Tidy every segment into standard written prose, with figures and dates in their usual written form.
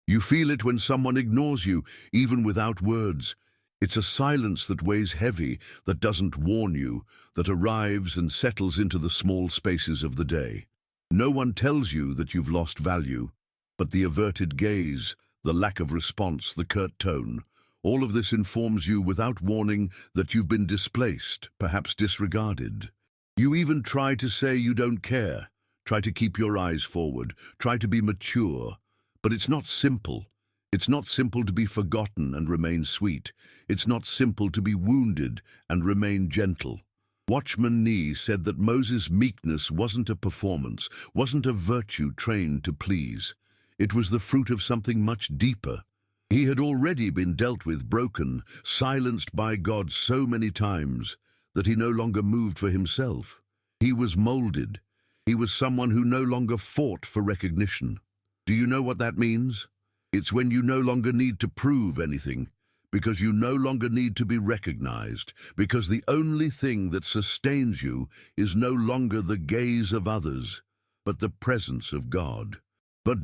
You feel it when someone ignores you, even without words. It's a silence that weighs heavy, that doesn't warn you, that arrives and settles into the small spaces of the day. No one tells you that you've lost value, but the averted gaze, the lack of response, the curt tone, all of this informs you without warning that you've been displaced, perhaps disregarded. You even try to say you don't care, try to keep your eyes forward, try to be mature, but it's not simple. It's not simple to be forgotten and remain sweet. It's not simple to be wounded and remain gentle. Watchman Nee said that Moses' meekness wasn't a performance, wasn't a virtue trained to please. It was the fruit of something much deeper. He had already been dealt with, broken, silenced by God so many times that he no longer moved for himself. He was molded. He was someone who no longer fought for recognition. Do you know what that means? It's when you no longer need to prove anything, because you no longer need to be recognized, because the only thing that sustains you is no longer the gaze of others, but the presence of God. But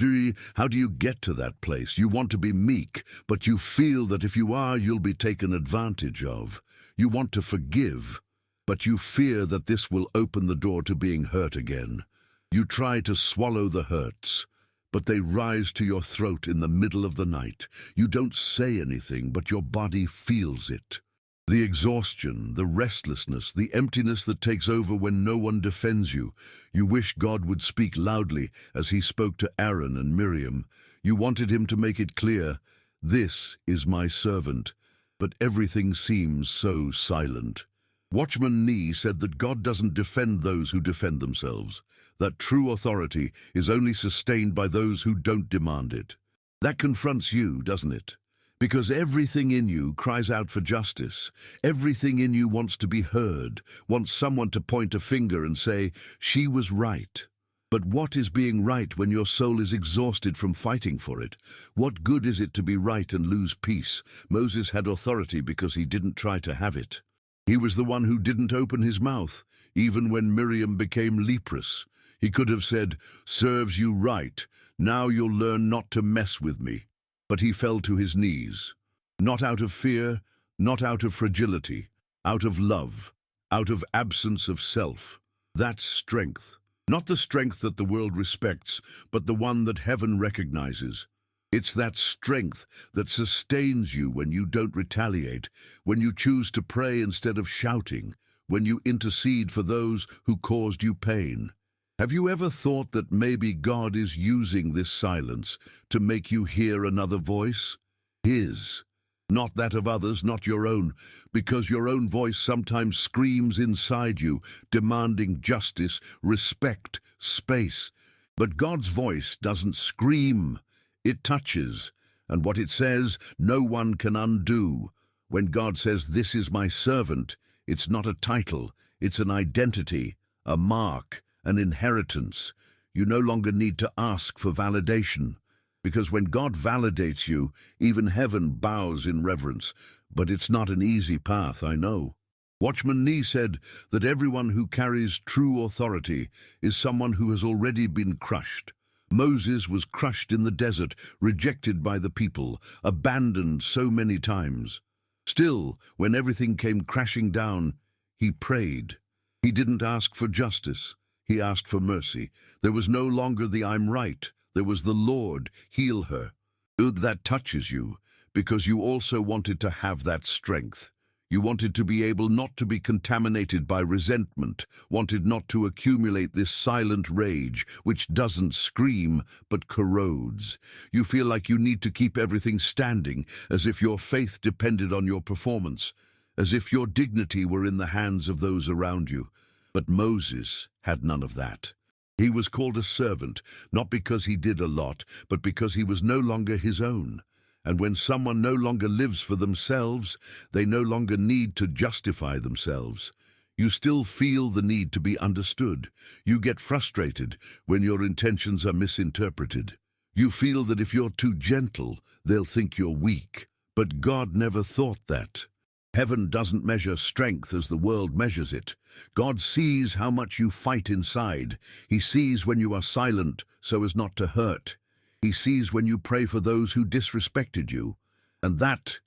how do you get to that place? You want to be meek, but you feel that if you are, you'll be taken advantage of. You want to forgive, but you fear that this will open the door to being hurt again. You try to swallow the hurts, but they rise to your throat in the middle of the night. You don't say anything, but your body feels it. The exhaustion, the restlessness, the emptiness that takes over when no one defends you. You wish God would speak loudly as he spoke to Aaron and Miriam. You wanted him to make it clear, "This is my servant," but everything seems so silent. Watchman Nee said that God doesn't defend those who defend themselves, that true authority is only sustained by those who don't demand it. That confronts you, doesn't it? Because everything in you cries out for justice. Everything in you wants to be heard, wants someone to point a finger and say, "She was right." But what is being right when your soul is exhausted from fighting for it? What good is it to be right and lose peace? Moses had authority because he didn't try to have it. He was the one who didn't open his mouth, even when Miriam became leprous. He could have said, "Serves you right, now you'll learn not to mess with me." But he fell to his knees, not out of fear, not out of fragility, out of love, out of absence of self. That's strength. Not the strength that the world respects, but the one that heaven recognizes. It's that strength that sustains you when you don't retaliate, when you choose to pray instead of shouting, when you intercede for those who caused you pain. Have you ever thought that maybe God is using this silence to make you hear another voice? His. Not that of others, not your own, because your own voice sometimes screams inside you, demanding justice, respect, space. But God's voice doesn't scream. It touches, and what it says, no one can undo. When God says, "This is my servant," it's not a title, it's an identity, a mark, an inheritance. You no longer need to ask for validation, because when God validates you, even heaven bows in reverence. But it's not an easy path, I know. Watchman Nee said that everyone who carries true authority is someone who has already been crushed. Moses was crushed in the desert, rejected by the people, abandoned so many times. Still, when everything came crashing down, he prayed. He didn't ask for justice. He asked for mercy. There was no longer the "I'm right." There was the "Lord, heal her." That touches you, because you also wanted to have that strength. You wanted to be able not to be contaminated by resentment, wanted not to accumulate this silent rage, which doesn't scream, but corrodes. You feel like you need to keep everything standing, as if your faith depended on your performance, as if your dignity were in the hands of those around you. But Moses had none of that. He was called a servant, not because he did a lot, but because he was no longer his own. And when someone no longer lives for themselves, they no longer need to justify themselves. You still feel the need to be understood. You get frustrated when your intentions are misinterpreted. You feel that if you're too gentle, they'll think you're weak. But God never thought that. Heaven doesn't measure strength as the world measures it. God sees how much you fight inside. He sees when you are silent so as not to hurt. He sees when you pray for those who disrespected you. And that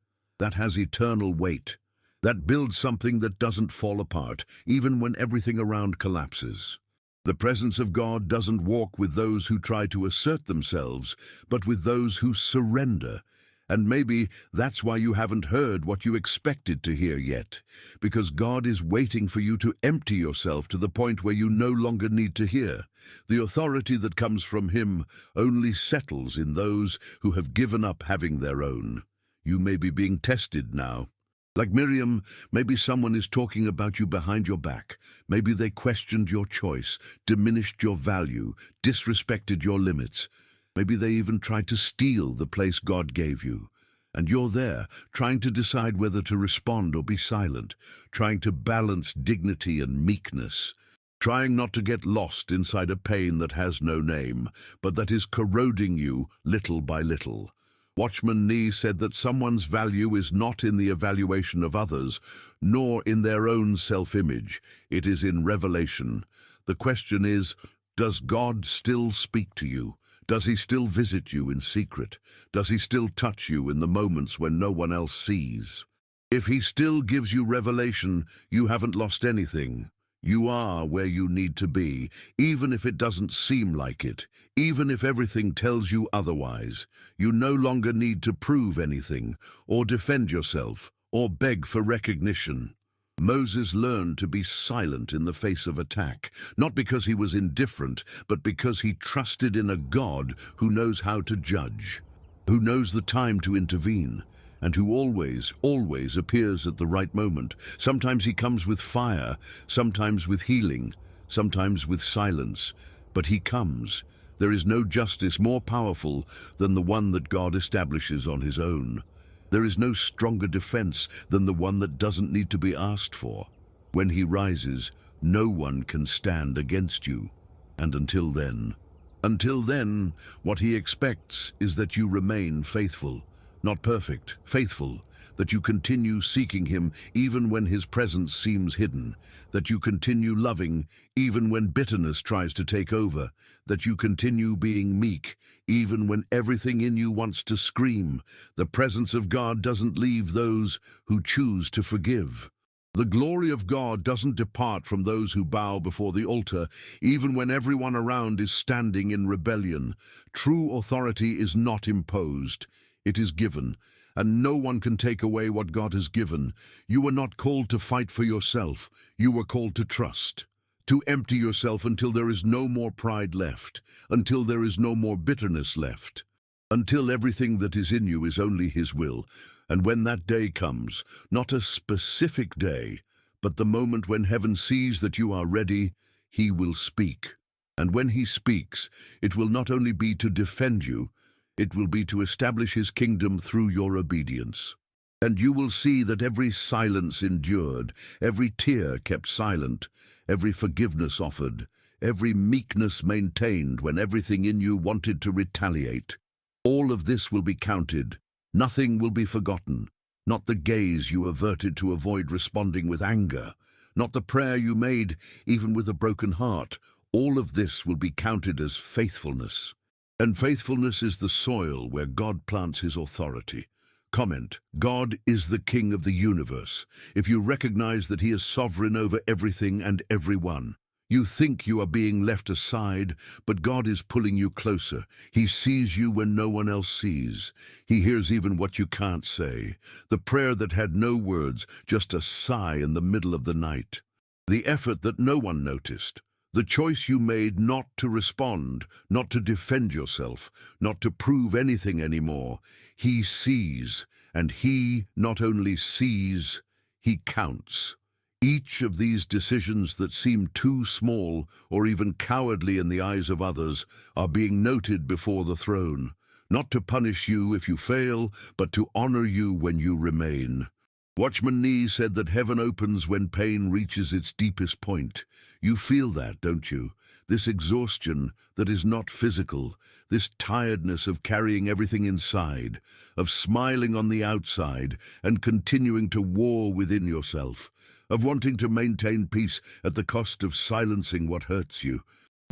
has eternal weight. That builds something that doesn't fall apart, even when everything around collapses. The presence of God doesn't walk with those who try to assert themselves, but with those who surrender. And maybe that's why you haven't heard what you expected to hear yet, because God is waiting for you to empty yourself to the point where you no longer need to hear. The authority that comes from Him only settles in those who have given up having their own. You may be being tested now. Like Miriam, maybe someone is talking about you behind your back. Maybe they questioned your choice, diminished your value, disrespected your limits. Maybe they even tried to steal the place God gave you. And you're there, trying to decide whether to respond or be silent, trying to balance dignity and meekness, trying not to get lost inside a pain that has no name, but that is corroding you little by little. Watchman Nee said that someone's value is not in the evaluation of others, nor in their own self-image. It is in revelation. The question is, does God still speak to you? Does He still visit you in secret? Does He still touch you in the moments when no one else sees? If He still gives you revelation, you haven't lost anything. You are where you need to be, even if it doesn't seem like it, even if everything tells you otherwise. You no longer need to prove anything, or defend yourself, or beg for recognition. Moses learned to be silent in the face of attack, not because he was indifferent, but because he trusted in a God who knows how to judge, who knows the time to intervene, and who always appears at the right moment. Sometimes He comes with fire, sometimes with healing, sometimes with silence, but He comes. There is no justice more powerful than the one that God establishes on His own. There is no stronger defense than the one that doesn't need to be asked for. When He rises, no one can stand against you. And until then, what He expects is that you remain faithful. Not perfect, faithful, that you continue seeking Him even when His presence seems hidden, that you continue loving even when bitterness tries to take over, that you continue being meek even when everything in you wants to scream. The presence of God doesn't leave those who choose to forgive. The glory of God doesn't depart from those who bow before the altar, even when everyone around is standing in rebellion. True authority is not imposed. It is given, and no one can take away what God has given. You were not called to fight for yourself. You were called to trust, to empty yourself until there is no more pride left, until there is no more bitterness left, until everything that is in you is only His will. And when that day comes, not a specific day, but the moment when heaven sees that you are ready, He will speak. And when He speaks, it will not only be to defend you, it will be to establish His kingdom through your obedience. And you will see that every silence endured, every tear kept silent, every forgiveness offered, every meekness maintained when everything in you wanted to retaliate. All of this will be counted. Nothing will be forgotten. Not the gaze you averted to avoid responding with anger, not the prayer you made even with a broken heart. All of this will be counted as faithfulness. And faithfulness is the soil where God plants His authority. Comment: God is the King of the universe. If you recognize that He is sovereign over everything and everyone, you think you are being left aside, but God is pulling you closer. He sees you when no one else sees. He hears even what you can't say. The prayer that had no words, just a sigh in the middle of the night. The effort that no one noticed. The choice you made not to respond, not to defend yourself, not to prove anything anymore. He sees, and He not only sees, He counts. Each of these decisions that seem too small or even cowardly in the eyes of others are being noted before the throne, not to punish you if you fail, but to honor you when you remain. Watchman Nee said that heaven opens when pain reaches its deepest point. You feel that, don't you? This exhaustion that is not physical, this tiredness of carrying everything inside, of smiling on the outside and continuing to war within yourself, of wanting to maintain peace at the cost of silencing what hurts you.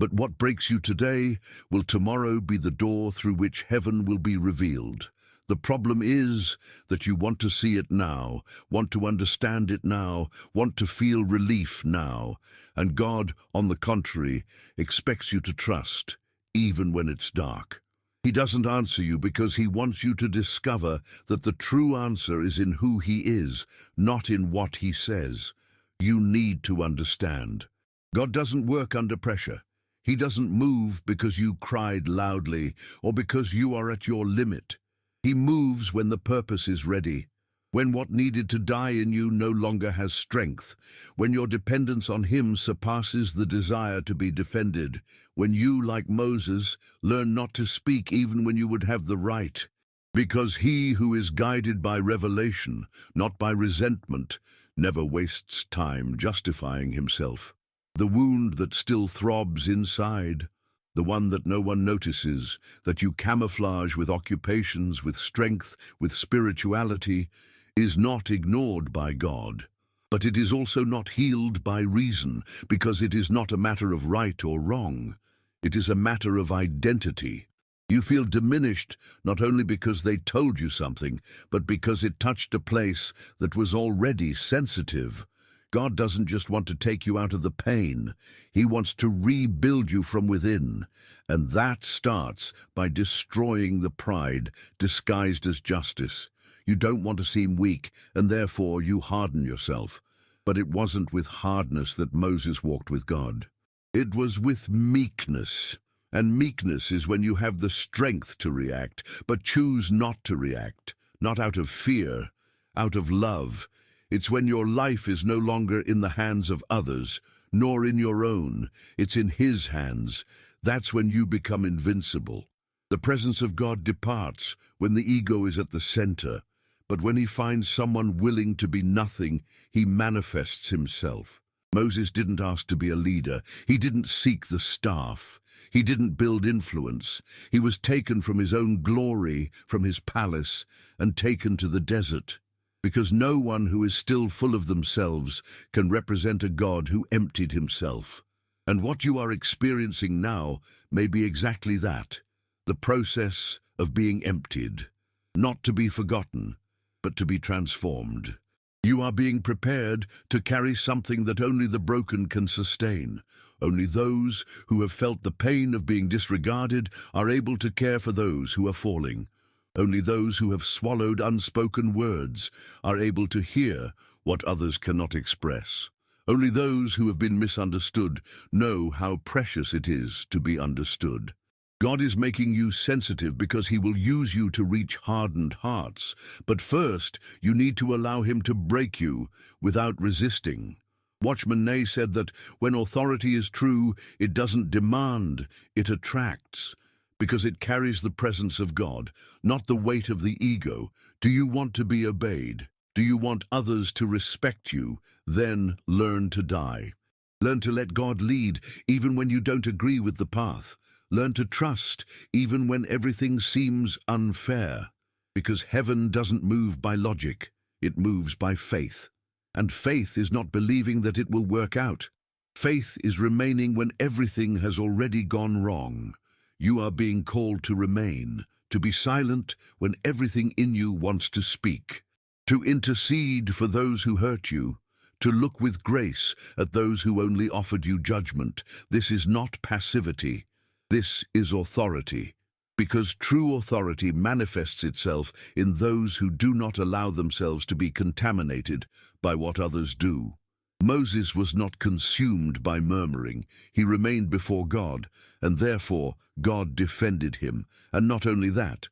But what breaks you today will tomorrow be the door through which heaven will be revealed. The problem is that you want to see it now, want to understand it now, want to feel relief now. And God, on the contrary, expects you to trust, even when it's dark. He doesn't answer you because he wants you to discover that the true answer is in who he is, not in what he says. You need to understand. God doesn't work under pressure. He doesn't move because you cried loudly or because you are at your limit. He moves when the purpose is ready, when what needed to die in you no longer has strength, when your dependence on him surpasses the desire to be defended, when you, like Moses, learn not to speak even when you would have the right. Because he who is guided by revelation, not by resentment, never wastes time justifying himself. The wound that still throbs inside, the one that no one notices, that you camouflage with occupations, with strength, with spirituality, is not ignored by God. But it is also not healed by reason, because it is not a matter of right or wrong. It is a matter of identity. You feel diminished not only because they told you something, but because it touched a place that was already sensitive. God doesn't just want to take you out of the pain. He wants to rebuild you from within. And that starts by destroying the pride disguised as justice. You don't want to seem weak, and therefore you harden yourself. But it wasn't with hardness that Moses walked with God. It was with meekness. And meekness is when you have the strength to react, but choose not to react, not out of fear, out of love. It's when your life is no longer in the hands of others, nor in your own. It's in his hands. That's when you become invincible. The presence of God departs when the ego is at the center. But when he finds someone willing to be nothing, he manifests himself. Moses didn't ask to be a leader. He didn't seek the staff. He didn't build influence. He was taken from his own glory, from his palace, and taken to the desert. Because no one who is still full of themselves can represent a God who emptied himself. And what you are experiencing now may be exactly that, the process of being emptied, not to be forgotten, but to be transformed. You are being prepared to carry something that only the broken can sustain. Only those who have felt the pain of being disregarded are able to care for those who are falling. Only those who have swallowed unspoken words are able to hear what others cannot express. Only those who have been misunderstood know how precious it is to be understood. God is making you sensitive because he will use you to reach hardened hearts. But first, you need to allow him to break you without resisting. Watchman Nee said that when authority is true, it doesn't demand, it attracts. Because it carries the presence of God, not the weight of the ego. Do you want to be obeyed? Do you want others to respect you? Then learn to die. Learn to let God lead, even when you don't agree with the path. Learn to trust, even when everything seems unfair. Because heaven doesn't move by logic, it moves by faith. And faith is not believing that it will work out. Faith is remaining when everything has already gone wrong. You are being called to remain, to be silent when everything in you wants to speak, to intercede for those who hurt you, to look with grace at those who only offered you judgment. This is not passivity. This is authority, because true authority manifests itself in those who do not allow themselves to be contaminated by what others do. Moses was not consumed by murmuring. He remained before God, and therefore God defended him. And not only that,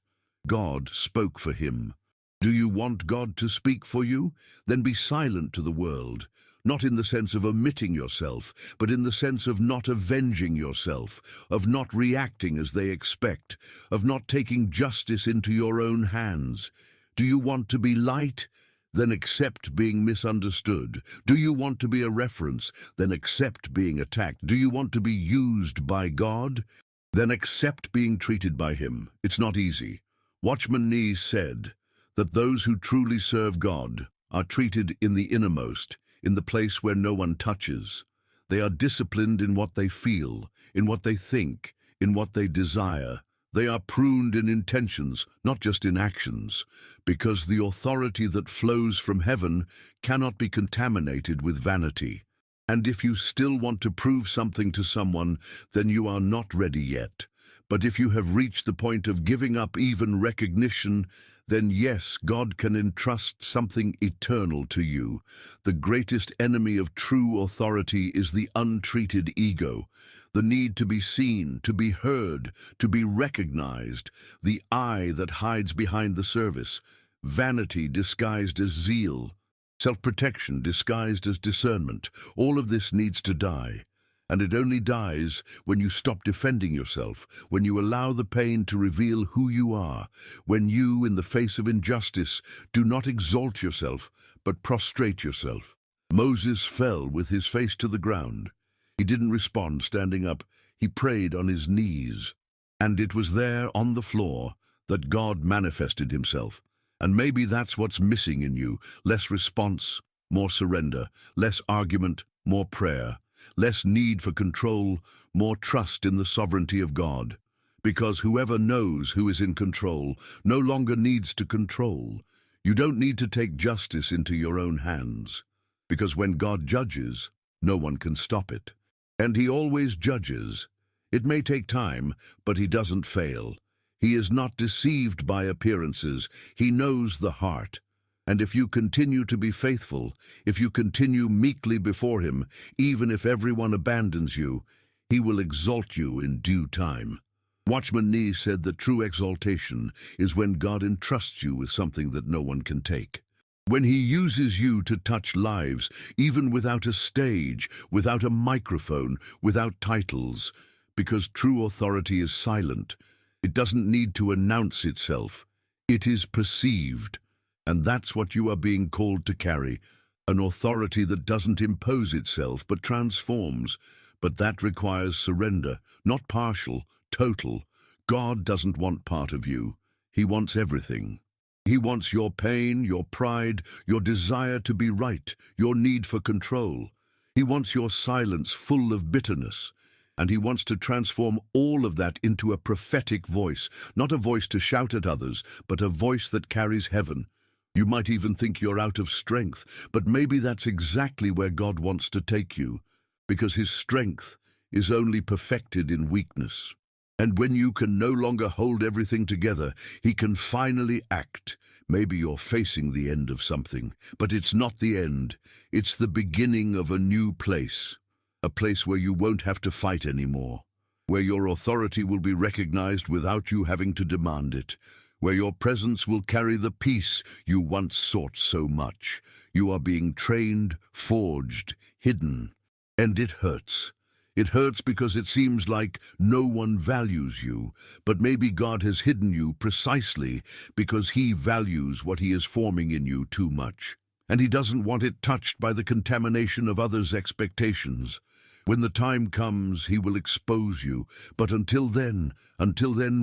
God spoke for him. Do you want God to speak for you? Then be silent to the world, not in the sense of omitting yourself, but in the sense of not avenging yourself, of not reacting as they expect, of not taking justice into your own hands. Do you want to be light? Then accept being misunderstood. Do you want to be a reference? Then accept being attacked. Do you want to be used by God? Then accept being treated by him. It's not easy. Watchman Nee said that those who truly serve God are treated in the innermost, in the place where no one touches. They are disciplined in what they feel, in what they think, in what they desire. They are pruned in intentions, not just in actions, because the authority that flows from heaven cannot be contaminated with vanity. And if you still want to prove something to someone, then you are not ready yet. But if you have reached the point of giving up even recognition, then yes, God can entrust something eternal to you. The greatest enemy of true authority is the untreated ego, the need to be seen, to be heard, to be recognized, the I that hides behind the service, vanity disguised as zeal, self-protection disguised as discernment. All of this needs to die. And it only dies when you stop defending yourself, when you allow the pain to reveal who you are, when you, in the face of injustice, do not exalt yourself, but prostrate yourself. Moses fell with his face to the ground. He didn't respond standing up. He prayed on his knees. And it was there on the floor that God manifested himself. And maybe that's what's missing in you: less response, more surrender, less argument, more prayer. Less need for control, more trust in the sovereignty of God. Because whoever knows who is in control no longer needs to control. You don't need to take justice into your own hands. Because when God judges, no one can stop it. And he always judges. It may take time, but he doesn't fail. He is not deceived by appearances. He knows the heart. And if you continue to be faithful, if you continue meekly before him, even if everyone abandons you, he will exalt you in due time. Watchman Nee said that true exaltation is when God entrusts you with something that no one can take. When he uses you to touch lives, even without a stage, without a microphone, without titles, because true authority is silent. It doesn't need to announce itself. It is perceived. And that's what you are being called to carry, an authority that doesn't impose itself but transforms. But that requires surrender, not partial, total. God doesn't want part of you. He wants everything. He wants your pain, your pride, your desire to be right, your need for control. He wants your silence full of bitterness. And he wants to transform all of that into a prophetic voice, not a voice to shout at others, but a voice that carries heaven. You might even think you're out of strength, but maybe that's exactly where God wants to take you, because his strength is only perfected in weakness. And when you can no longer hold everything together, he can finally act. Maybe you're facing the end of something, but it's not the end. It's the beginning of a new place, a place where you won't have to fight anymore, where your authority will be recognized without you having to demand it, where your presence will carry the peace you once sought so much. You are being trained, forged, hidden. And it hurts. It hurts because it seems like no one values you. But maybe God has hidden you precisely because he values what he is forming in you too much. And he doesn't want it touched by the contamination of others' expectations. When the time comes, he will expose you. But until then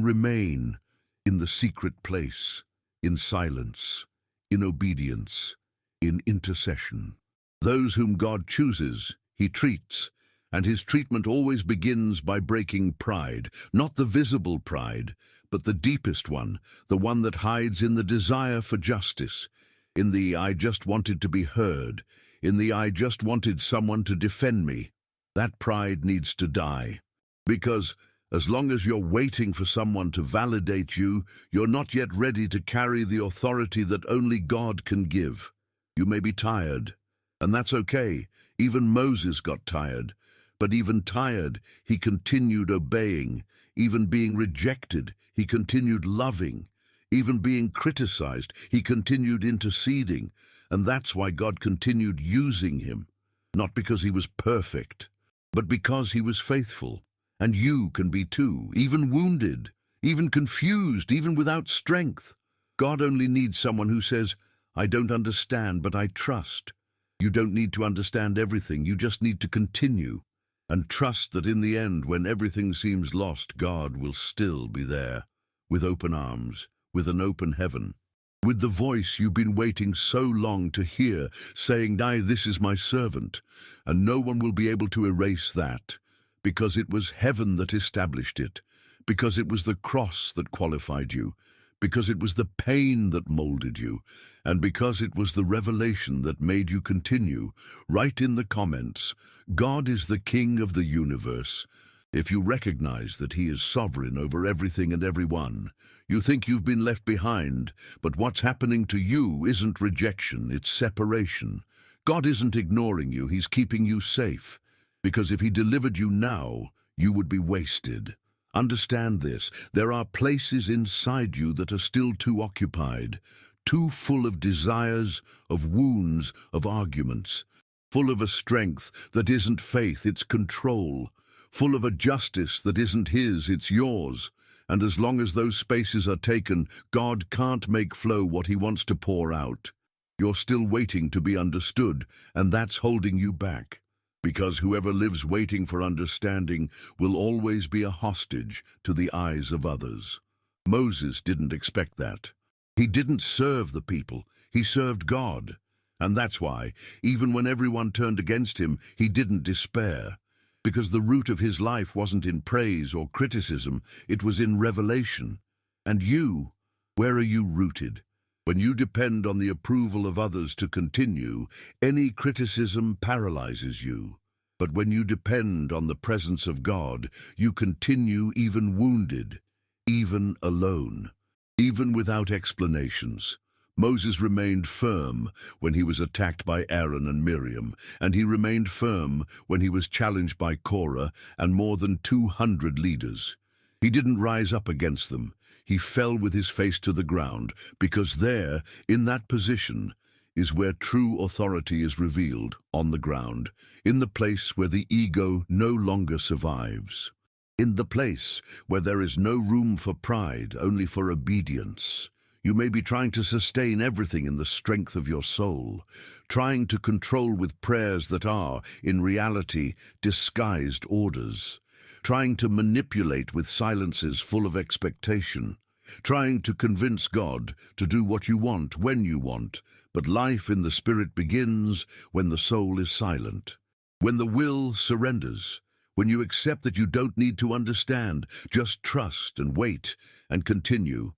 remain in the secret place, in silence, in obedience, in intercession. Those whom God chooses, he treats, and his treatment always begins by breaking pride, not the visible pride, but the deepest one, the one that hides in the desire for justice, in the "I just wanted to be heard," in the "I just wanted someone to defend me." That pride needs to die, because as long as you're waiting for someone to validate you, you're not yet ready to carry the authority that only God can give. You may be tired, and that's okay. Even Moses got tired. But even tired, he continued obeying. Even being rejected, he continued loving. Even being criticized, he continued interceding. And that's why God continued using him. Not because he was perfect, but because he was faithful. And you can be too, even wounded, even confused, even without strength. God only needs someone who says, "I don't understand, but I trust." You don't need to understand everything, you just need to continue. And trust that in the end, when everything seems lost, God will still be there, with open arms, with an open heaven. with the voice you've been waiting so long to hear, saying, "Now this is my servant," and no one will be able to erase that, because it was heaven that established it, because it was the cross that qualified you, because it was the pain that molded you, and because it was the revelation that made you continue. Write in the comments, "God is the King of the universe." If you recognize that He is sovereign over everything and everyone, you think you've been left behind, but what's happening to you isn't rejection, it's separation. God isn't ignoring you, He's keeping you safe, because if He delivered you now, you would be wasted. Understand this, there are places inside you that are still too occupied, too full of desires, of wounds, of arguments, full of a strength that isn't faith, it's control, full of a justice that isn't His, it's yours. And as long as those spaces are taken, God can't make flow what He wants to pour out. You're still waiting to be understood, and that's holding you back. Because whoever lives waiting for understanding will always be a hostage to the eyes of others. Moses didn't expect that. He didn't serve the people, he served God. And that's why, even when everyone turned against him, he didn't despair. Because the root of his life wasn't in praise or criticism, it was in revelation. And you, where are you rooted? When you depend on the approval of others to continue, any criticism paralyzes you. But when you depend on the presence of God, you continue even wounded, even alone, even without explanations. Moses remained firm when he was attacked by Aaron and Miriam, and he remained firm when he was challenged by Korah and more than 200 leaders. He didn't rise up against them. He fell with his face to the ground, because there, in that position, is where true authority is revealed, on the ground, in the place where the ego no longer survives, in the place where there is no room for pride, only for obedience. You may be trying to sustain everything in the strength of your soul, trying to control with prayers that are, in reality, disguised orders, trying to manipulate with silences full of expectation, trying to convince God to do what you want when you want, but life in the Spirit begins when the soul is silent, when the will surrenders, when you accept that you don't need to understand, just trust and wait and continue.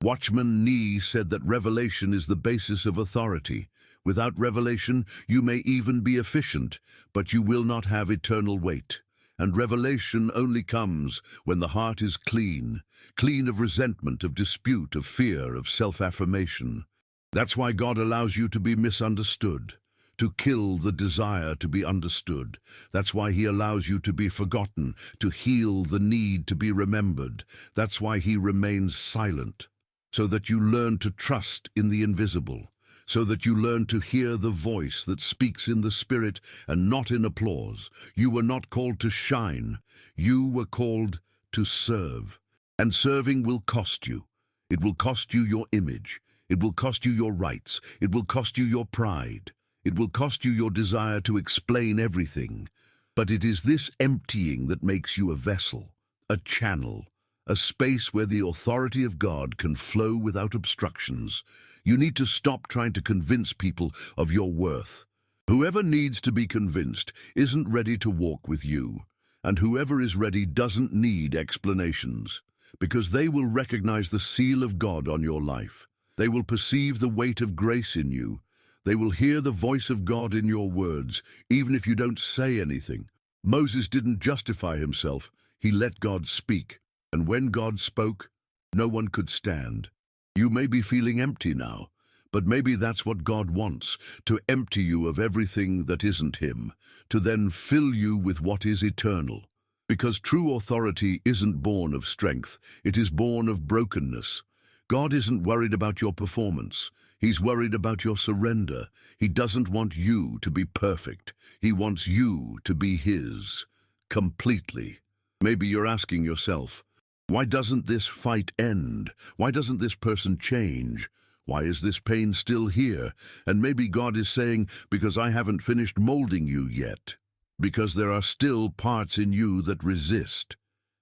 Watchman Nee said that revelation is the basis of authority. Without revelation, you may even be efficient, but you will not have eternal weight. And revelation only comes when the heart is clean, clean of resentment, of dispute, of fear, of self-affirmation. That's why God allows you to be misunderstood, to kill the desire to be understood. That's why He allows you to be forgotten, to heal the need to be remembered. That's why He remains silent, so that you learn to trust in the invisible, so that you learn to hear the voice that speaks in the Spirit and not in applause. You were not called to shine, you were called to serve. And serving will cost you. It will cost you your image. It will cost you your rights. It will cost you your pride. It will cost you your desire to explain everything. But it is this emptying that makes you a vessel, a channel, a space where the authority of God can flow without obstructions. You need to stop trying to convince people of your worth. Whoever needs to be convinced isn't ready to walk with you, and whoever is ready doesn't need explanations, because they will recognize the seal of God on your life. They will perceive the weight of grace in you. They will hear the voice of God in your words, even if you don't say anything. Moses didn't justify himself. He let God speak. And when God spoke, no one could stand. You may be feeling empty now, but maybe that's what God wants, to empty you of everything that isn't Him, to then fill you with what is eternal. Because true authority isn't born of strength, it is born of brokenness. God isn't worried about your performance. He's worried about your surrender. He doesn't want you to be perfect. He wants you to be His, completely. Maybe you're asking yourself, why doesn't this fight end? Why doesn't this person change? Why is this pain still here? And maybe God is saying, because I haven't finished molding you yet. Because there are still parts in you that resist.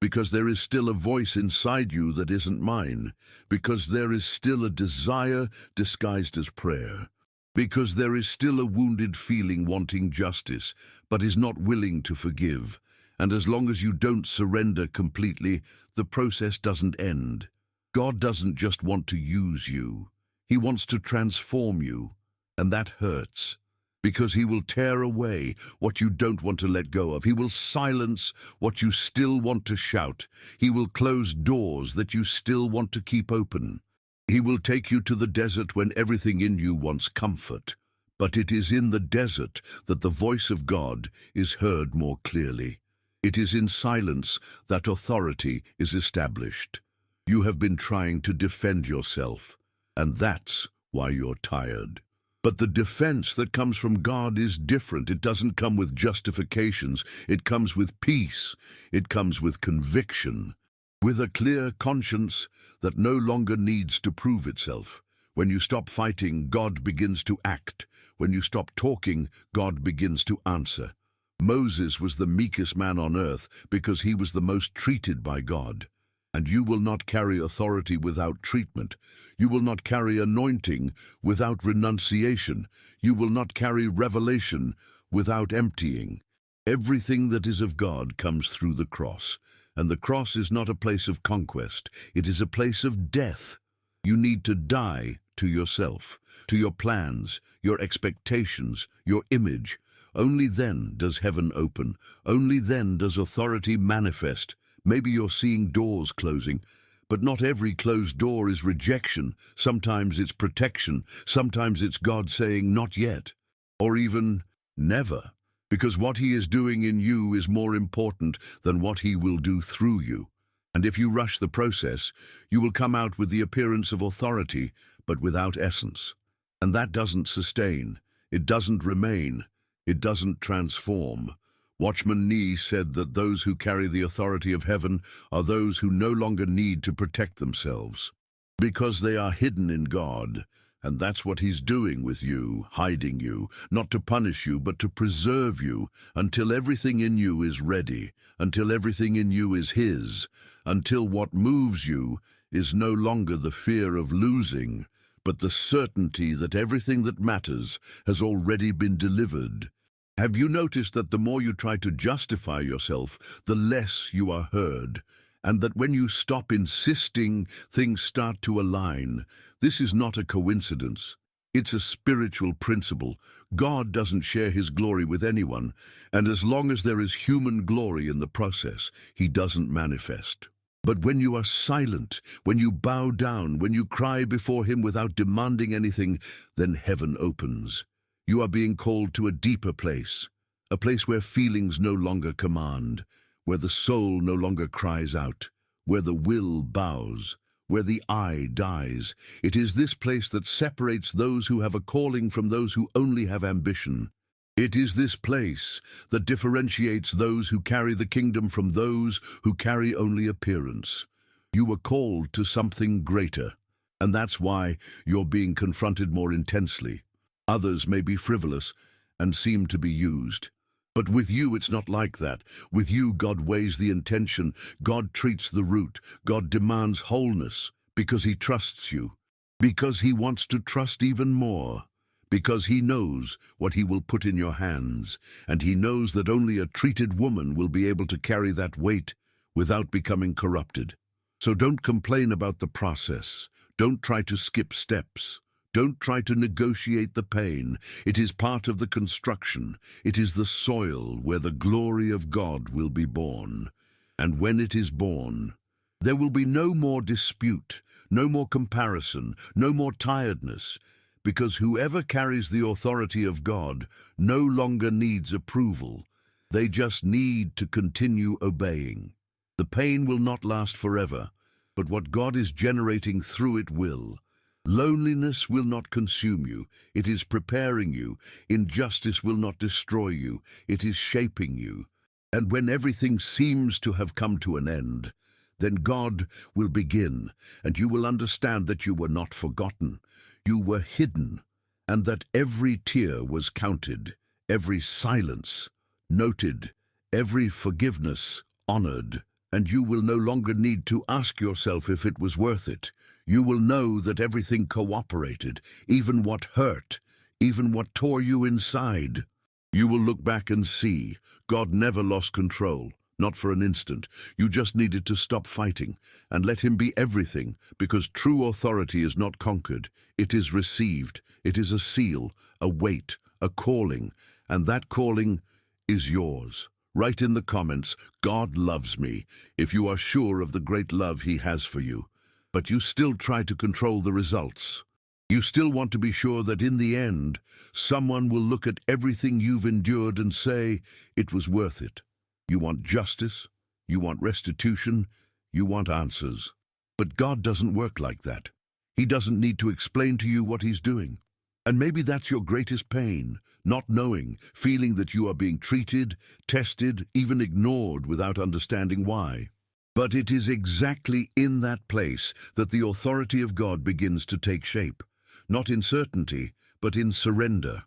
because there is still a voice inside you that isn't mine, because there is still a desire disguised as prayer, because there is still a wounded feeling wanting justice, but is not willing to forgive. And as long as you don't surrender completely, the process doesn't end. God doesn't just want to use you. He wants to transform you, and that hurts. Because he will tear away what you don't want to let go of. He will silence what you still want to shout. He will close doors that you still want to keep open. He will take you to the desert when everything in you wants comfort. But it is in the desert that the voice of God is heard more clearly. It is in silence that authority is established. You have been trying to defend yourself, and that's why you're tired. But the defense that comes from God is different. It doesn't come with justifications. It comes with peace. It comes with conviction, with a clear conscience that no longer needs to prove itself. When you stop fighting, God begins to act. When you stop talking, God begins to answer. Moses was the meekest man on earth because he was the most treated by God. And you will not carry authority without treatment. You will not carry anointing without renunciation. You will not carry revelation without emptying. Everything that is of God comes through the cross. And the cross is not a place of conquest. It is a place of death. You need to die to yourself, to your plans, your expectations, your image. Only then does heaven open. Only then does authority manifest. Maybe you're seeing doors closing, but not every closed door is rejection. Sometimes it's protection. Sometimes it's God saying, not yet, or even never, because what he is doing in you is more important than what he will do through you. And if you rush the process, you will come out with the appearance of authority, but without essence. And that doesn't sustain. It doesn't remain. It doesn't transform. Watchman Nee said that those who carry the authority of heaven are those who no longer need to protect themselves, because they are hidden in God. And that's what he's doing with you, hiding you, not to punish you, but to preserve you until everything in you is ready, until everything in you is his, until what moves you is no longer the fear of losing, but the certainty that everything that matters has already been delivered. Have you noticed that the more you try to justify yourself, the less you are heard? And that when you stop insisting, things start to align. This is not a coincidence. It's a spiritual principle. God doesn't share his glory with anyone, and as long as there is human glory in the process, he doesn't manifest. But when you are silent, when you bow down, when you cry before him without demanding anything, then heaven opens. You are being called to a deeper place, a place where feelings no longer command, where the soul no longer cries out, where the will bows, where the I dies. It is this place that separates those who have a calling from those who only have ambition. It is this place that differentiates those who carry the kingdom from those who carry only appearance. You were called to something greater, and that's why you're being confronted more intensely. Others may be frivolous and seem to be used. But with you, it's not like that. With you, God weighs the intention. God treats the root. God demands wholeness because he trusts you, because he wants to trust even more, because he knows what he will put in your hands, and he knows that only a treated woman will be able to carry that weight without becoming corrupted. So don't complain about the process. Don't try to skip steps. Don't try to negotiate the pain. It is part of the construction. It is the soil where the glory of God will be born. And when it is born, there will be no more dispute, no more comparison, no more tiredness, because whoever carries the authority of God no longer needs approval. They just need to continue obeying. The pain will not last forever, but what God is generating through it will. Loneliness will not consume you. It is preparing you. Injustice will not destroy you. It is shaping you. And when everything seems to have come to an end, then God will begin, and you will understand that you were not forgotten. You were hidden, and that every tear was counted, every silence noted, every forgiveness honored, and you will no longer need to ask yourself if it was worth it. You will know that everything cooperated, even what hurt, even what tore you inside. You will look back and see God never lost control, not for an instant. You just needed to stop fighting and let him be everything, because true authority is not conquered. It is received. It is a seal, a weight, a calling, and that calling is yours. Write in the comments, God loves me, if you are sure of the great love he has for you. But you still try to control the results. You still want to be sure that in the end, someone will look at everything you've endured and say, it was worth it. You want justice, you want restitution, you want answers. But God doesn't work like that. He doesn't need to explain to you what he's doing. And maybe that's your greatest pain, not knowing, feeling that you are being treated, tested, even ignored without understanding why. But it is exactly in that place that the authority of God begins to take shape. Not in certainty, but in surrender.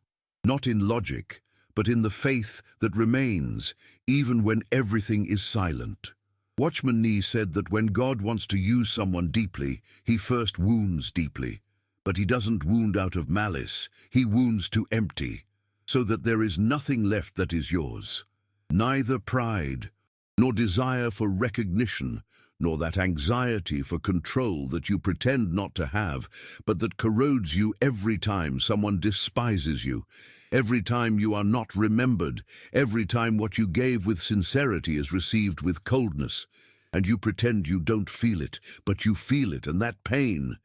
Not in logic, but in the faith that remains, even when everything is silent. Watchman Nee said that when God wants to use someone deeply, he first wounds deeply. But he doesn't wound out of malice, he wounds to empty, so that there is nothing left that is yours. Neither pride, nor desire for recognition, nor that anxiety for control that you pretend not to have, but that corrodes you every time someone despises you, every time you are not remembered, every time what you gave with sincerity is received with coldness, and you pretend you don't feel it, but you feel it, and that pain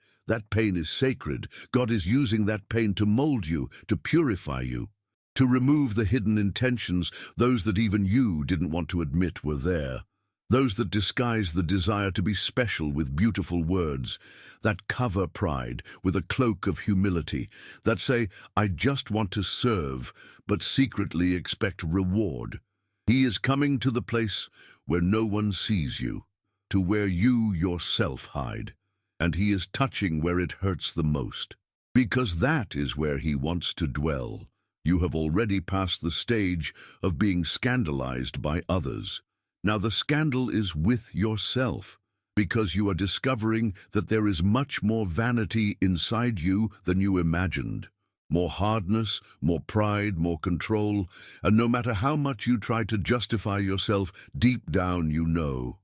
is sacred. God is using that pain to mold you, to purify you, to remove the hidden intentions, those that even you didn't want to admit were there. Those that disguise the desire to be special with beautiful words, that cover pride with a cloak of humility, that say, I just want to serve, but secretly expect reward. He is coming to the place where no one sees you, to where you yourself hide, and he is touching where it hurts the most, because that is where he wants to dwell. You have already passed the stage of being scandalized by others. Now the scandal is with yourself, because you are discovering that there is much more vanity inside you than you imagined. More hardness, more pride, more control, and no matter how much you try to justify yourself, deep down you know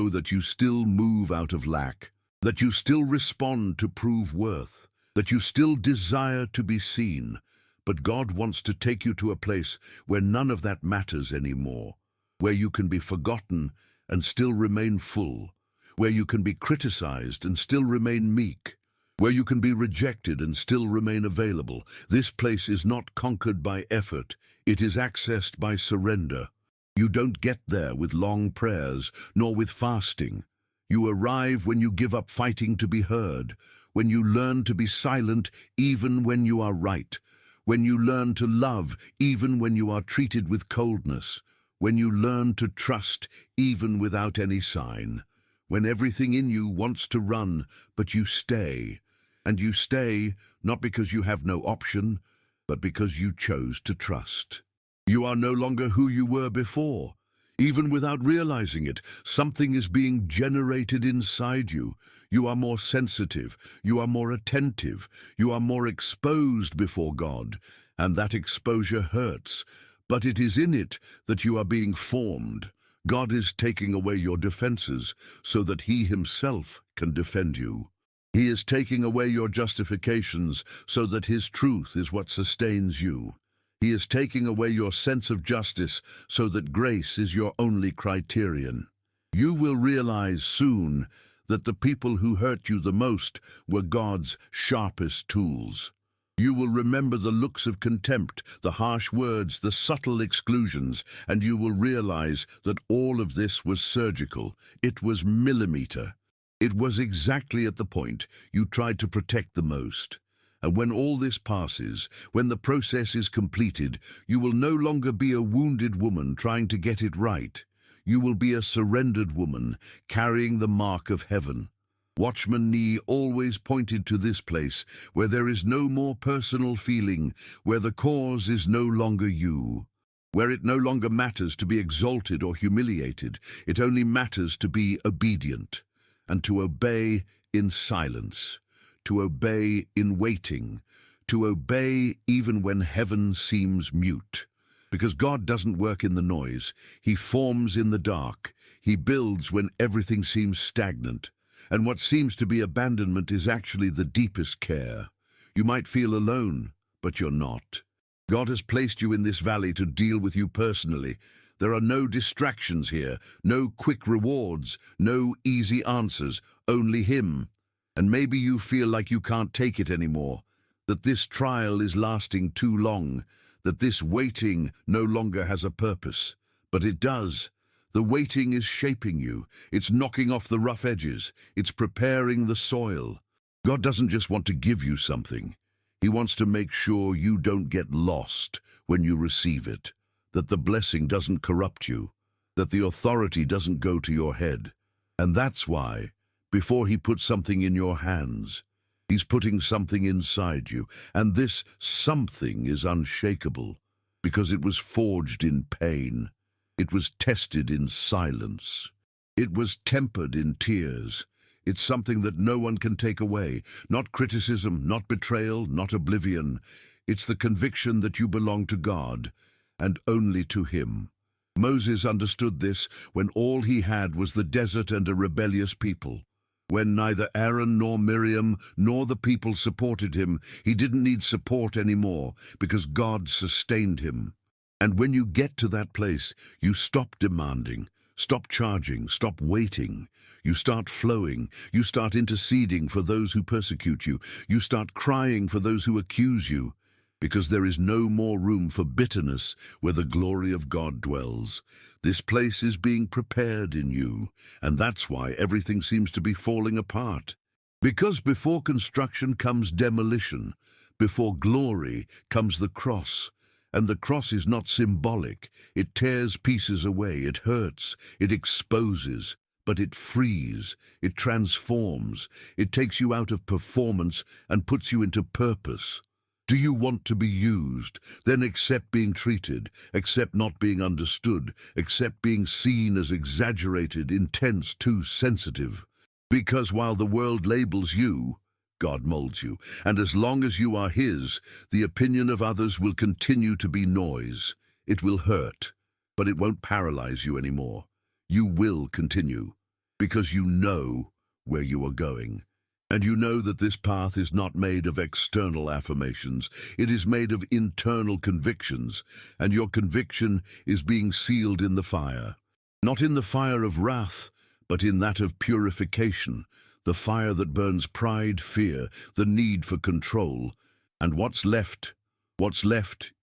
that you still move out of lack, that you still respond to prove worth, that you still desire to be seen. But God wants to take you to a place where none of that matters anymore, where you can be forgotten and still remain full, where you can be criticized and still remain meek, where you can be rejected and still remain available. This place is not conquered by effort, it is accessed by surrender. You don't get there with long prayers, nor with fasting. You arrive when you give up fighting to be heard, when you learn to be silent even when you are right, when you learn to love even when you are treated with coldness, when you learn to trust even without any sign, when everything in you wants to run, but you stay. And you stay not because you have no option, but because you chose to trust. You are no longer who you were before. Even without realizing it, something is being generated inside you. You are more sensitive, you are more attentive, you are more exposed before God, and that exposure hurts. But it is in it that you are being formed. God is taking away your defenses so that he himself can defend you. He is taking away your justifications so that his truth is what sustains you. He is taking away your sense of justice so that grace is your only criterion. You will realize soon that the people who hurt you the most were God's sharpest tools. You will remember the looks of contempt, the harsh words, the subtle exclusions, and you will realize that all of this was surgical. It was millimeter. It was exactly at the point you tried to protect the most. And when all this passes, when the process is completed, you will no longer be a wounded woman trying to get it right. You will be a surrendered woman, carrying the mark of heaven. Watchman Nee always pointed to this place, where there is no more personal feeling, where the cause is no longer you. where it no longer matters to be exalted or humiliated. It only matters to be obedient and to obey in silence, to obey in waiting, to obey even when heaven seems mute. Because God doesn't work in the noise. He forms in the dark. He builds when everything seems stagnant. And what seems to be abandonment is actually the deepest care. You might feel alone, but you're not. God has placed you in this valley to deal with you personally. There are no distractions here, no quick rewards, no easy answers, only Him. And maybe you feel like you can't take it anymore, that this trial is lasting too long, that this waiting no longer has a purpose. But it does. The waiting is shaping you. It's knocking off the rough edges. It's preparing the soil. God doesn't just want to give you something. He wants to make sure you don't get lost when you receive it, that the blessing doesn't corrupt you, that the authority doesn't go to your head. And that's why, before He puts something in your hands, He's putting something inside you. And this something is unshakable because it was forged in pain. It was tested in silence. It was tempered in tears. It's something that no one can take away. Not criticism, not betrayal, not oblivion. It's the conviction that you belong to God, and only to Him. Moses understood this when all he had was the desert and a rebellious people. When neither Aaron nor Miriam nor the people supported him, he didn't need support anymore because God sustained him. And when you get to that place, you stop demanding, stop charging, stop waiting. You start flowing. You start interceding for those who persecute you. You start crying for those who accuse you, because there is no more room for bitterness where the glory of God dwells. This place is being prepared in you, and that's why everything seems to be falling apart. Because before construction comes demolition, before glory comes the cross. And the cross is not symbolic. It tears pieces away, it hurts, it exposes, but it frees, it transforms, it takes you out of performance and puts you into purpose. Do you want to be used? Then accept being treated, accept not being understood, accept being seen as exaggerated, intense, too sensitive. Because while the world labels you, God molds you, and as long as you are His, the opinion of others will continue to be noise. It will hurt, but it won't paralyze you anymore. You will continue, because you know where you are going. And you know that this path is not made of external affirmations. It is made of internal convictions, and your conviction is being sealed in the fire. Not in the fire of wrath, but in that of purification. The fire that burns pride, fear, the need for control. And what's left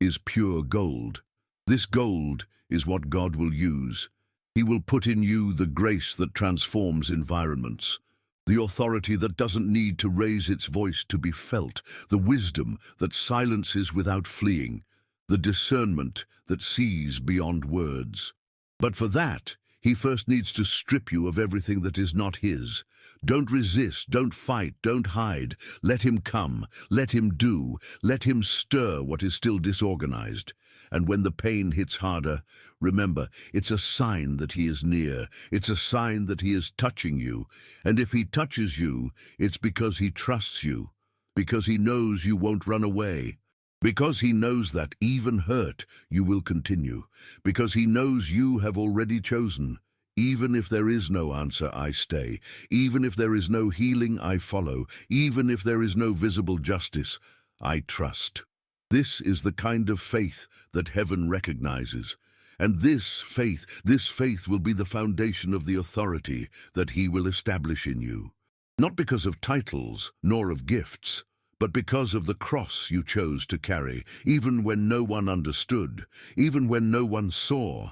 is pure gold. This gold is what God will use. He will put in you the grace that transforms environments, the authority that doesn't need to raise its voice to be felt, the wisdom that silences without fleeing, the discernment that sees beyond words. But for that, He first needs to strip you of everything that is not His. Don't resist, don't fight, don't hide. Let Him come, let Him do, let Him stir what is still disorganized. And when the pain hits harder, remember, it's a sign that He is near. It's a sign that He is touching you. And if He touches you, it's because He trusts you, because He knows you won't run away. Because He knows that, even hurt, you will continue. Because He knows you have already chosen. Even if there is no answer, I stay. Even if there is no healing, I follow. Even if there is no visible justice, I trust. This is the kind of faith that heaven recognizes. And this faith will be the foundation of the authority that He will establish in you. Not because of titles, nor of gifts, but because of the cross you chose to carry, even when no one understood, even when no one saw,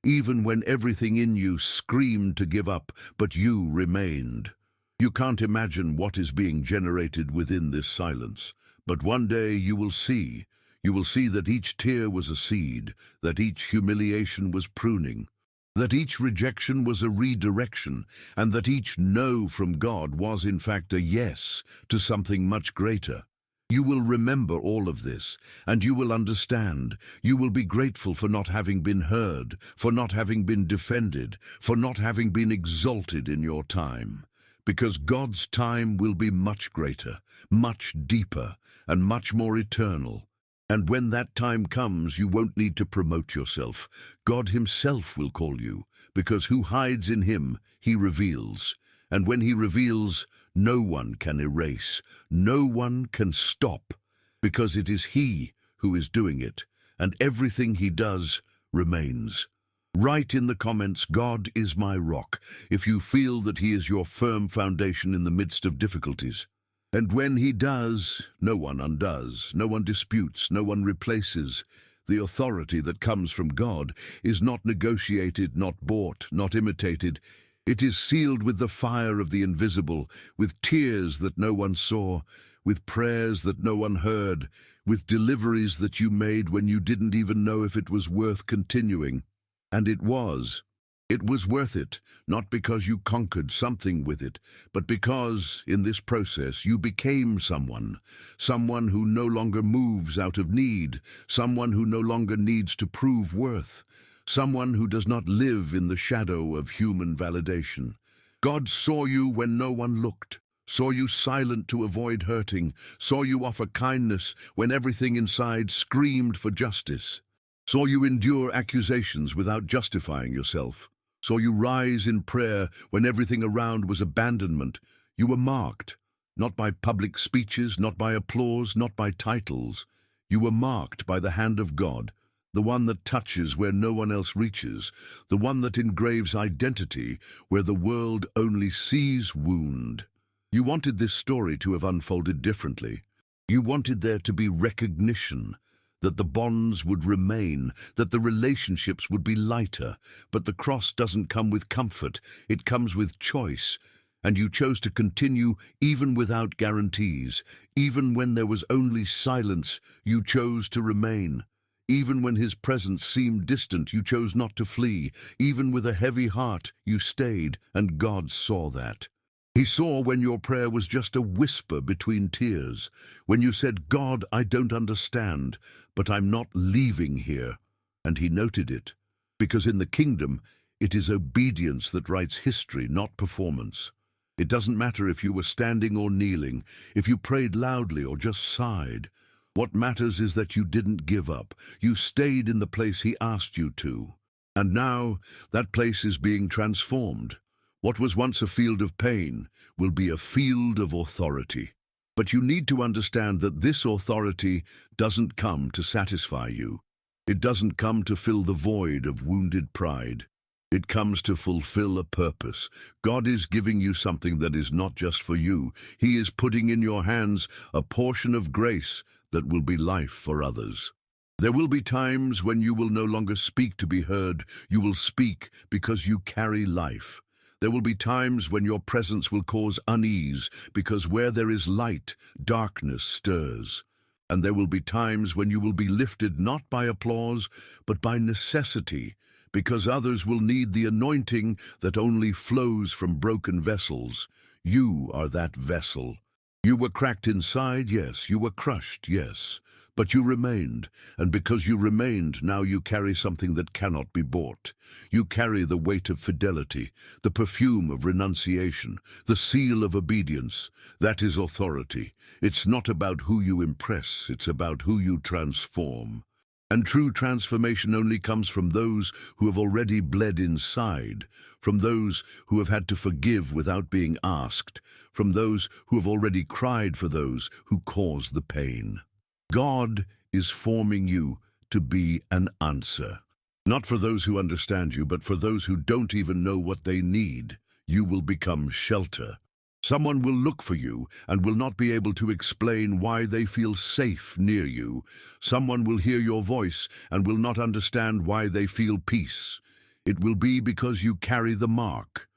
even when everything in you screamed to give up, but you remained. You can't imagine what is being generated within this silence, but one day you will see that each tear was a seed, that each humiliation was pruning, that each rejection was a redirection, and that each no from God was in fact a yes to something much greater. You will remember all of this, and you will understand. You will be grateful for not having been heard, for not having been defended, for not having been exalted in your time. Because God's time will be much greater, much deeper, and much more eternal. And when that time comes, you won't need to promote yourself. God himself will call you, because who hides in him, he reveals. And when he reveals, no one can erase, no one can stop, because it is he who is doing it, and everything he does remains. Write in the comments, God is my rock, if you feel that he is your firm foundation in the midst of difficulties. And when he does, no one undoes, no one disputes, no one replaces. The authority that comes from God is not negotiated, not bought, not imitated. It is sealed with the fire of the invisible, with tears that no one saw, with prayers that no one heard, with deliveries that you made when you didn't even know if it was worth continuing. And it was. It was worth it, not because you conquered something with it, but because, in this process, you became someone who no longer moves out of need, someone who no longer needs to prove worth, someone who does not live in the shadow of human validation. God saw you when no one looked, saw you silent to avoid hurting, saw you offer kindness when everything inside screamed for justice, saw you endure accusations without justifying yourself, saw you rise in prayer when everything around was abandonment. You were marked, not by public speeches, not by applause, not by titles. You were marked by the hand of God, the one that touches where no one else reaches, the one that engraves identity where the world only sees wound. You wanted this story to have unfolded differently. You wanted there to be recognition, that the bonds would remain, that the relationships would be lighter. But the cross doesn't come with comfort, it comes with choice. And you chose to continue even without guarantees. Even when there was only silence, you chose to remain. Even when his presence seemed distant, you chose not to flee. Even with a heavy heart, you stayed, and God saw that. He saw when your prayer was just a whisper between tears, when you said, God, I don't understand, but I'm not leaving here. And he noted it, because in the kingdom, it is obedience that writes history, not performance. It doesn't matter if you were standing or kneeling, if you prayed loudly or just sighed. What matters is that you didn't give up. You stayed in the place he asked you to. And now, that place is being transformed. What was once a field of pain will be a field of authority. But you need to understand that this authority doesn't come to satisfy you. It doesn't come to fill the void of wounded pride. It comes to fulfill a purpose. God is giving you something that is not just for you. He is putting in your hands a portion of grace that will be life for others. There will be times when you will no longer speak to be heard. You will speak because you carry life. There will be times when your presence will cause unease, because where there is light, darkness stirs. And there will be times when you will be lifted not by applause, but by necessity, because others will need the anointing that only flows from broken vessels. You are that vessel. You were cracked inside, yes. You were crushed, yes. But you remained, and because you remained, now you carry something that cannot be bought. You carry the weight of fidelity, the perfume of renunciation, the seal of obedience. That is authority. It's not about who you impress, it's about who you transform. And true transformation only comes from those who have already bled inside, from those who have had to forgive without being asked, from those who have already cried for those who caused the pain. God is forming you to be an answer. Not for those who understand you, but for those who don't even know what they need. You will become shelter. Someone will look for you and will not be able to explain why they feel safe near you. Someone will hear your voice and will not understand why they feel peace. It will be because you carry the mark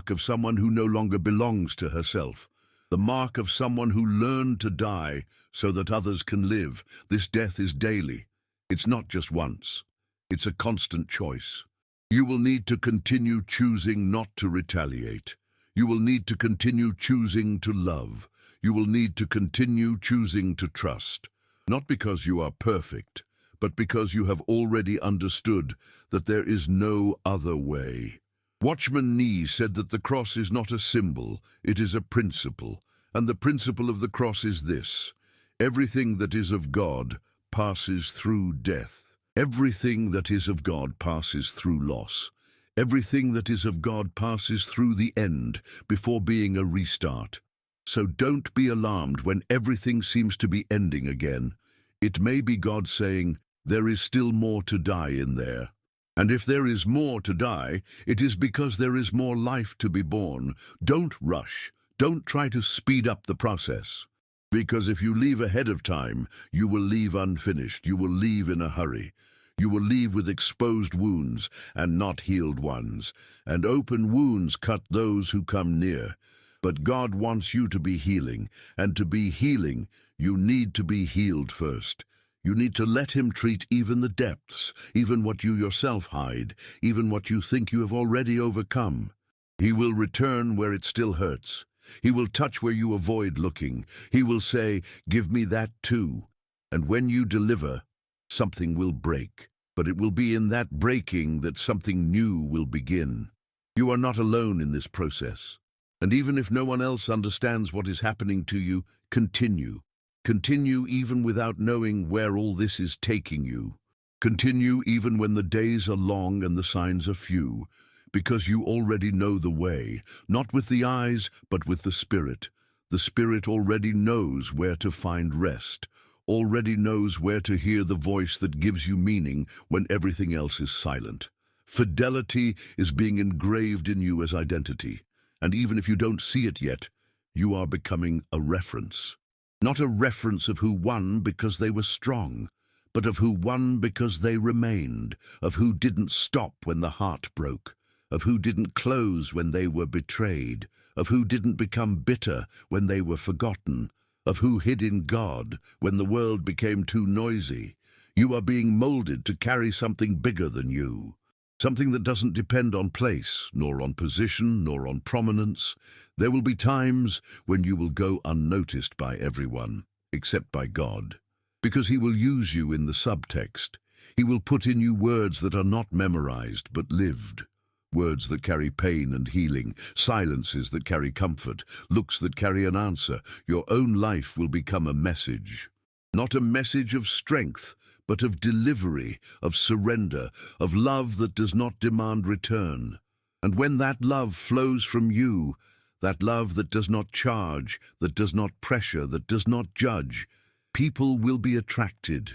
of someone who no longer belongs to herself, the mark of someone who learned to die so that others can live. This death is daily. It's not just once. It's a constant choice. You will need to continue choosing not to retaliate. You will need to continue choosing to love. You will need to continue choosing to trust. Not because you are perfect, but because you have already understood that there is no other way. Watchman Nee said that the cross is not a symbol, it is a principle. And the principle of the cross is this: everything that is of God passes through death. Everything that is of God passes through loss. Everything that is of God passes through the end before being a restart. So don't be alarmed when everything seems to be ending again. It may be God saying, there is still more to die in there. And if there is more to die, it is because there is more life to be born. Don't rush. Don't try to speed up the process. Because if you leave ahead of time, you will leave unfinished. You will leave in a hurry. You will leave with exposed wounds and not healed ones. And open wounds cut those who come near. But God wants you to be healing. And to be healing, you need to be healed first. You need to let him treat even the depths, even what you yourself hide, even what you think you have already overcome. He will return where it still hurts. He will touch where you avoid looking. He will say, give me that too. And when you deliver, something will break. But it will be in that breaking that something new will begin. You are not alone in this process. And even if no one else understands what is happening to you, continue. Continue even without knowing where all this is taking you. Continue even when the days are long and the signs are few, because you already know the way, not with the eyes, but with the Spirit. The Spirit already knows where to find rest, already knows where to hear the voice that gives you meaning when everything else is silent. Fidelity is being engraved in you as identity, and even if you don't see it yet, you are becoming a reference. Not a reference of who won because they were strong, but of who won because they remained, of who didn't stop when the heart broke, of who didn't close when they were betrayed, of who didn't become bitter when they were forgotten, of who hid in God when the world became too noisy. You are being molded to carry something bigger than you, something that doesn't depend on place, nor on position, nor on prominence. There will be times when you will go unnoticed by everyone, except by God, because he will use you in the subtext. He will put in you words that are not memorized, but lived. Words that carry pain and healing, silences that carry comfort, looks that carry an answer. Your own life will become a message. Not a message of strength, but of delivery, of surrender, of love that does not demand return. And when that love flows from you, that love that does not charge, that does not pressure, that does not judge, people will be attracted,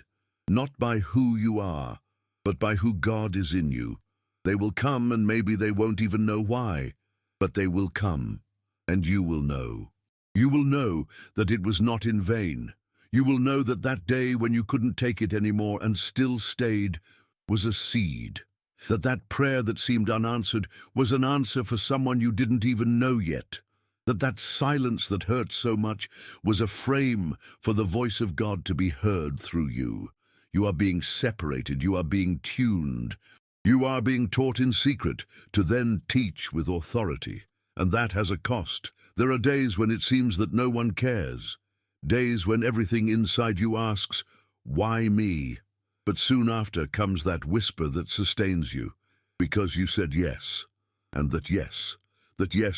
not by who you are, but by who God is in you. They will come, and maybe they won't even know why, but they will come, and you will know. You will know that it was not in vain. You will know that that day when you couldn't take it anymore and still stayed was a seed. That that prayer that seemed unanswered was an answer for someone you didn't even know yet. That that silence that hurt so much was a frame for the voice of God to be heard through you. You are being separated. You are being tuned. You are being taught in secret to then teach with authority. And that has a cost. There are days when it seems that no one cares. Days when everything inside you asks, why me? But soon after comes that whisper that sustains you, because you said yes. And that yes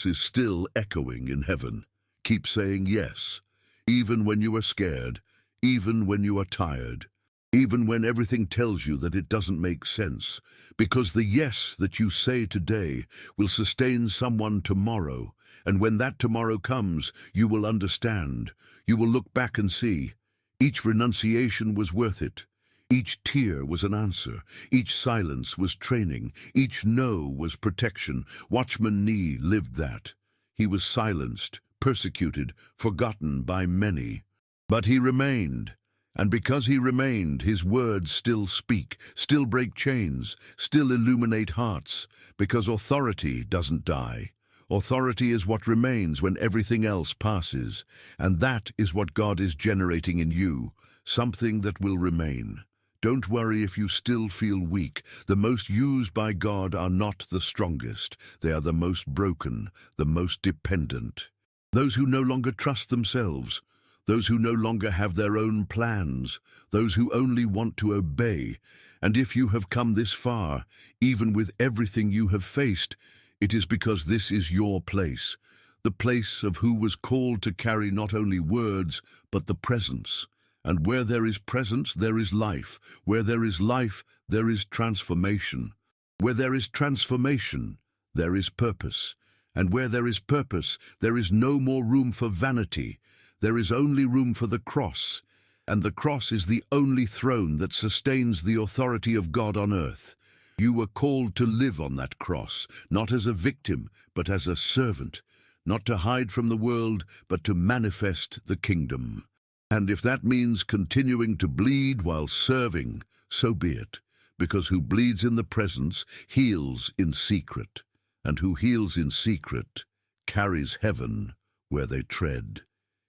is still echoing in heaven. Keep saying yes, even when you are scared, even when you are tired, even when everything tells you that it doesn't make sense, because the yes that you say today will sustain someone tomorrow, and when that tomorrow comes, you will understand. You will look back and see, each renunciation was worth it. Each tear was an answer. Each silence was training. Each no was protection. Watchman Nee lived that. He was silenced, persecuted, forgotten by many. But he remained. And because he remained, his words still speak, still break chains, still illuminate hearts, because authority doesn't die. Authority is what remains when everything else passes, and that is what God is generating in you, something that will remain. Don't worry if you still feel weak. The most used by God are not the strongest. They are the most broken, the most dependent. Those who no longer trust themselves, those who no longer have their own plans, those who only want to obey. And if you have come this far, even with everything you have faced, it is because this is your place, the place of who was called to carry not only words, but the presence. And where there is presence, there is life. Where there is life, there is transformation. Where there is transformation, there is purpose. And where there is purpose, there is no more room for vanity. There is only room for the cross. And the cross is the only throne that sustains the authority of God on earth. You were called to live on that cross, not as a victim, but as a servant. Not to hide from the world, but to manifest the kingdom. And if that means continuing to bleed while serving, so be it, because who bleeds in the presence heals in secret, and who heals in secret carries heaven where they tread.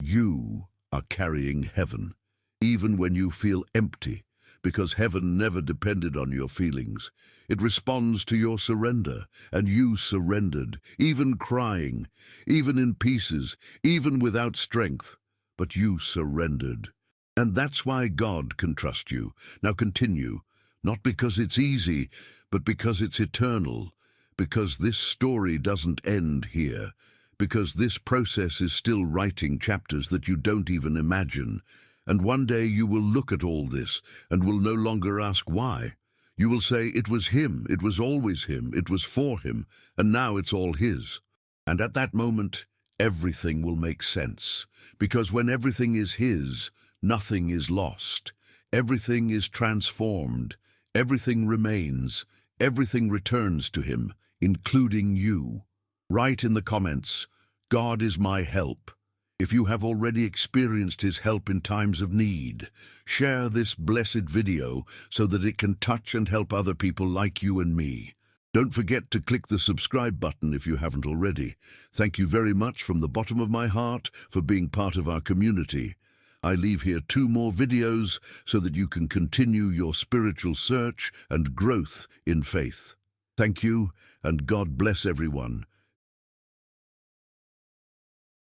You are carrying heaven, even when you feel empty, because heaven never depended on your feelings. It responds to your surrender, and you surrendered, even crying, even in pieces, even without strength. But you surrendered. And that's why God can trust you. Now continue, not because it's easy, but because it's eternal, because this story doesn't end here, because this process is still writing chapters that you don't even imagine. And one day you will look at all this and will no longer ask why. You will say, it was him, it was always him, it was for him, and now it's all his. And at that moment, everything will make sense. Because when everything is his, nothing is lost. Everything is transformed. Everything remains. Everything returns to him, including you. Write in the comments, God is my help. If you have already experienced his help in times of need, share this blessed video so that it can touch and help other people like you and me. Don't forget to click the subscribe button if you haven't already. Thank you very much from the bottom of my heart for being part of our community. I leave here 2 more videos so that you can continue your spiritual search and growth in faith. Thank you, and God bless everyone.